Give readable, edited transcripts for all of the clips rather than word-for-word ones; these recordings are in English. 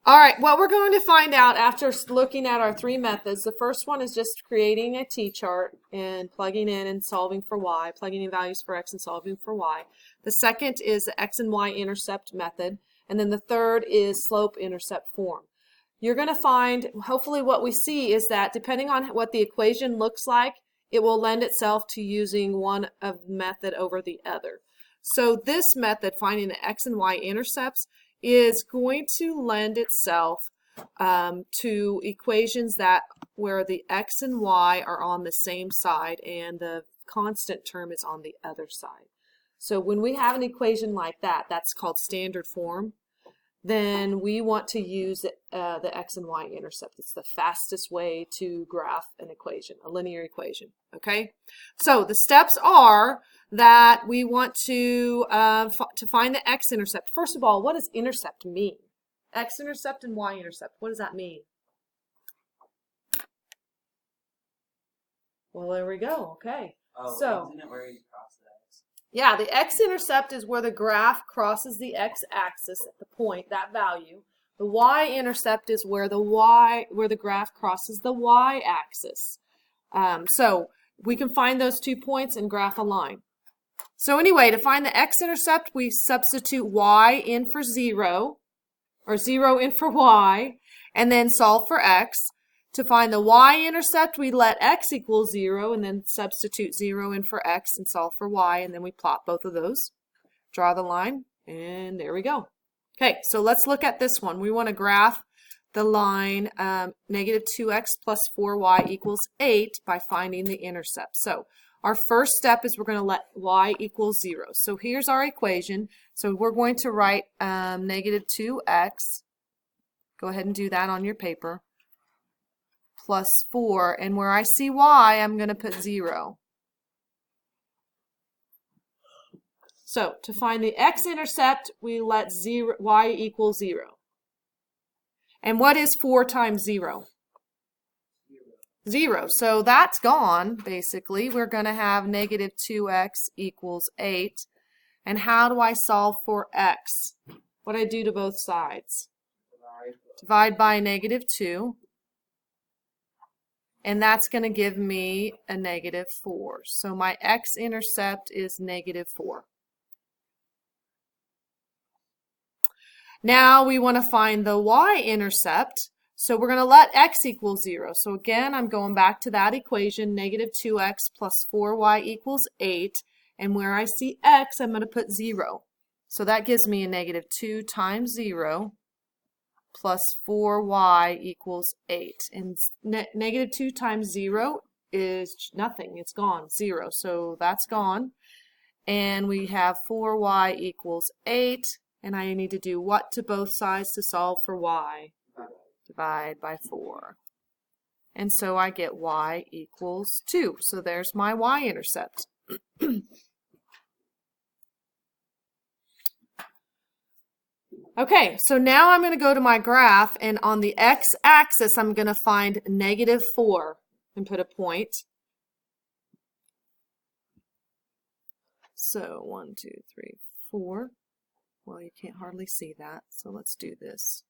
All right, what we're going to find out after looking at our three methods, the first one is just creating a t-chart and plugging in and solving for y, plugging in values for x and solving for y. The second is the x and y intercept method, and then the third is slope-intercept form. You're going to find, hopefully what we see is that depending on what the equation looks like, it will lend itself to using one of the method over the other. So this method, finding the x and y intercepts, is going to lend itself to equations that where the x and y are on the same side and the constant term is on the other side. So when we have an equation like that, that's called standard form, then we want to use the x and y intercept. It's the fastest way to graph an equation, a linear equation. Okay, so the steps are that we want to find the x-intercept. First of all, what does intercept mean? X-intercept and y-intercept, what does that mean? Well, there we go. Okay. Oh, so isn't it where you cross the x? Yeah, the x-intercept is where the graph crosses the x-axis at the point, that value. The y-intercept is where the graph crosses the y-axis. So we can find those 2 points and graph a line. So anyway, to find the x-intercept, we substitute y in for 0, or 0 in for y, and then solve for x. To find the y-intercept, we let x equal 0, and then substitute 0 in for x and solve for y, and then we plot both of those. Draw the line, and there we go. Okay, so let's look at this one. We want to graph the line negative 2x plus 4y equals 8 by finding the intercept. So our first step is we're going to let y equal 0. So here's our equation. So we're going to write negative 2x. Go ahead and do that on your paper. Plus 4. And where I see y, I'm going to put 0. So to find the x-intercept, we let y equal 0. And what is 4 times 0? 0. So that's gone, basically. We're going to have negative 2x equals 8. And how do I solve for x? What do I do to both sides? Divide by negative 2. And that's going to give me a negative 4. So my x-intercept is negative 4. Now we want to find the y-intercept. So we're going to let x equal 0. So again, I'm going back to that equation, negative 2x plus 4y equals 8. And where I see x, I'm going to put 0. So that gives me a negative 2 times 0 plus 4y equals 8. And negative 2 times 0 is nothing. It's gone, 0. So that's gone. And we have 4y equals 8. And I need to do what to both sides to solve for y? Divide by 4. And so I get y equals 2. So there's my y-intercept. Okay, so now I'm going to go to my graph, and on the x-axis I'm going to find negative 4 and put a point. So 1, 2, 3, 4. Well, you can't hardly see that, so let's do this.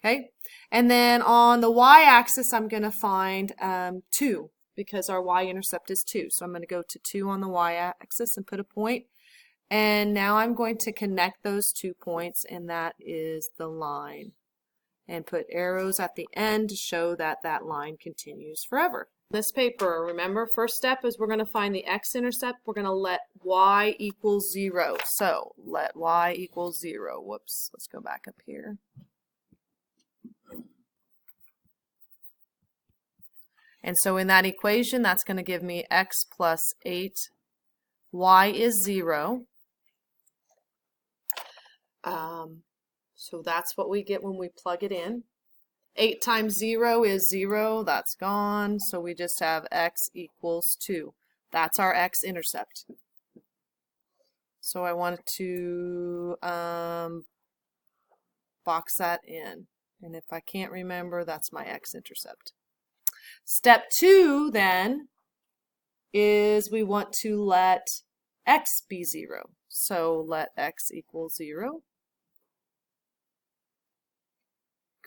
Okay, and then on the y-axis I'm going to find 2 because our y-intercept is 2. So I'm going to go to 2 on the y-axis and put a point. And now I'm going to connect those 2 points, and that is the line. And put arrows at the end to show that that line continues forever. This paper, remember, first step is we're going to find the x-intercept. We're going to let y equal 0. So let y equal 0. Whoops, let's go back up here. And so in that equation, that's going to give me x plus 8. Y is 0. So that's what we get when we plug it in. 8 times 0 is 0. That's gone. So we just have x equals 2. That's our x-intercept. So I want to box that in. And if I can't remember, that's my x-intercept. Step 2 then is we want to let x be 0. So let x equal 0.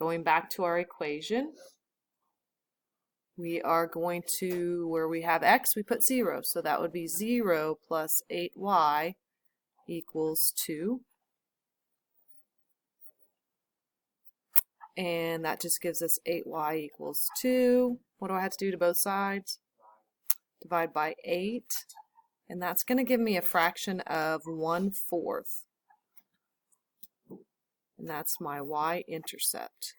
Going back to our equation, we are going to, where we have x, we put 0. So that would be 0 plus 8y equals 2. And that just gives us 8y equals 2. What do I have to do to both sides? Divide by 8. And that's going to give me a fraction of 1/4. And that's my y-intercept.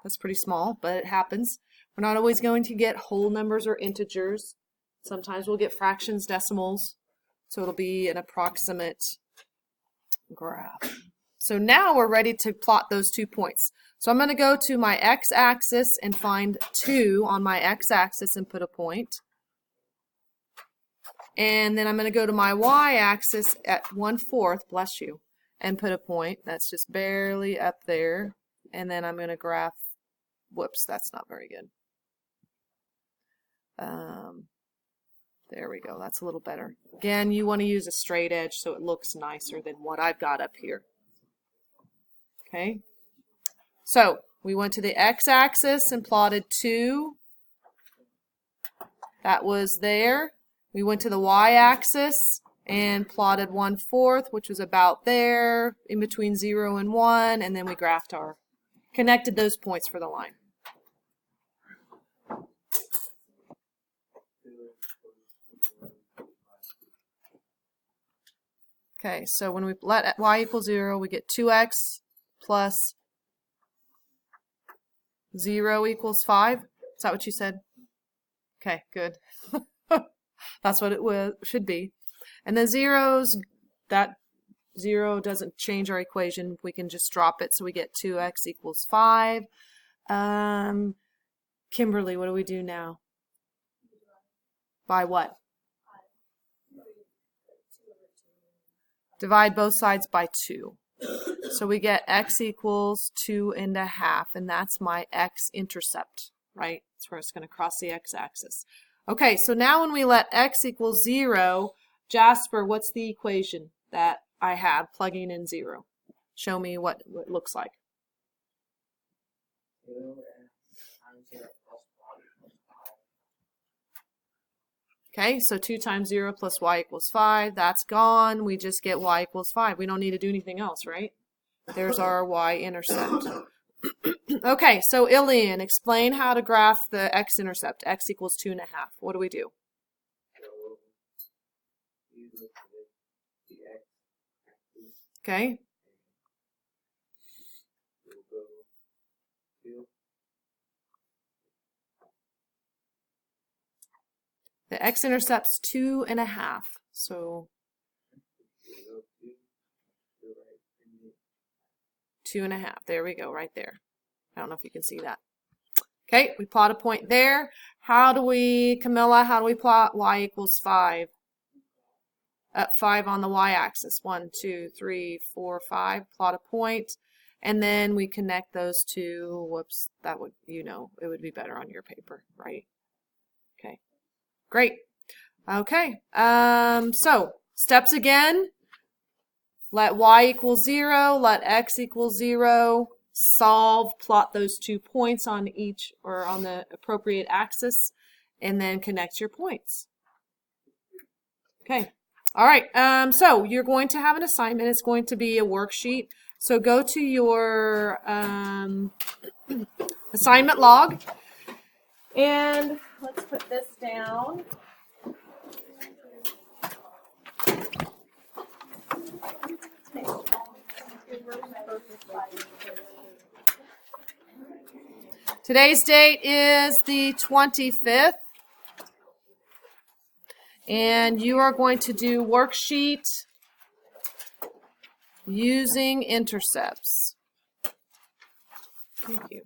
That's pretty small, but it happens. We're not always going to get whole numbers or integers. Sometimes we'll get fractions, decimals. So it'll be an approximate graph. So now we're ready to plot those 2 points. So I'm going to go to my x-axis and find 2 on my x-axis and put a point. And then I'm going to go to my y-axis at 1/4, bless you, and put a point. That's just barely up there. And then I'm going to graph, whoops, that's not very good. There we go, that's a little better. Again, you want to use a straight edge so it looks nicer than what I've got up here. Okay, so we went to the x-axis and plotted 2. That was there. We went to the y-axis and plotted 1/4, which was about there, in between 0 and 1, and then we graphed our, connected those points for the line. Okay, so when we let y equal 0, we get 2x plus 0 equals 5. Is that what you said? Okay, good. That's what it should be. And then zeros, that 0 doesn't change our equation. We can just drop it, so we get 2x equals 5. Kimberly, what do we do now? By what? Divide both sides by 2. So we get x equals 2.5, and that's my x-intercept, right? That's where it's going to cross the x-axis. Okay, so now when we let x equal 0, Jasper, what's the equation that I have plugging in 0? Show me what it looks like. Okay, so 2 times 0 plus y equals 5. That's gone. We just get y equals 5. We don't need to do anything else, right? There's our y-intercept. Okay, so Ilian, explain how to graph the x-intercept. X equals 2.5. What do we do? Okay. The x-intercept's 2.5. So 2.5. There we go, right there. I don't know if you can see that. Okay, we plot a point there. How do we, Camilla, how do we plot y equals 5? Up 5 on the y-axis. 1, 2, 3, 4, 5. Plot a point. And then we connect those two. Whoops, that would, you know, it would be better on your paper, right? Okay, great. Okay, so steps again. Let y equal 0, let x equal 0, solve, plot those 2 points on each or on the appropriate axis, and then connect your points. Okay, all right, so you're going to have an assignment. It's going to be a worksheet. So go to your assignment log, and let's put this down. Today's date is the 25th, and you are going to do worksheet using intercepts. Thank you.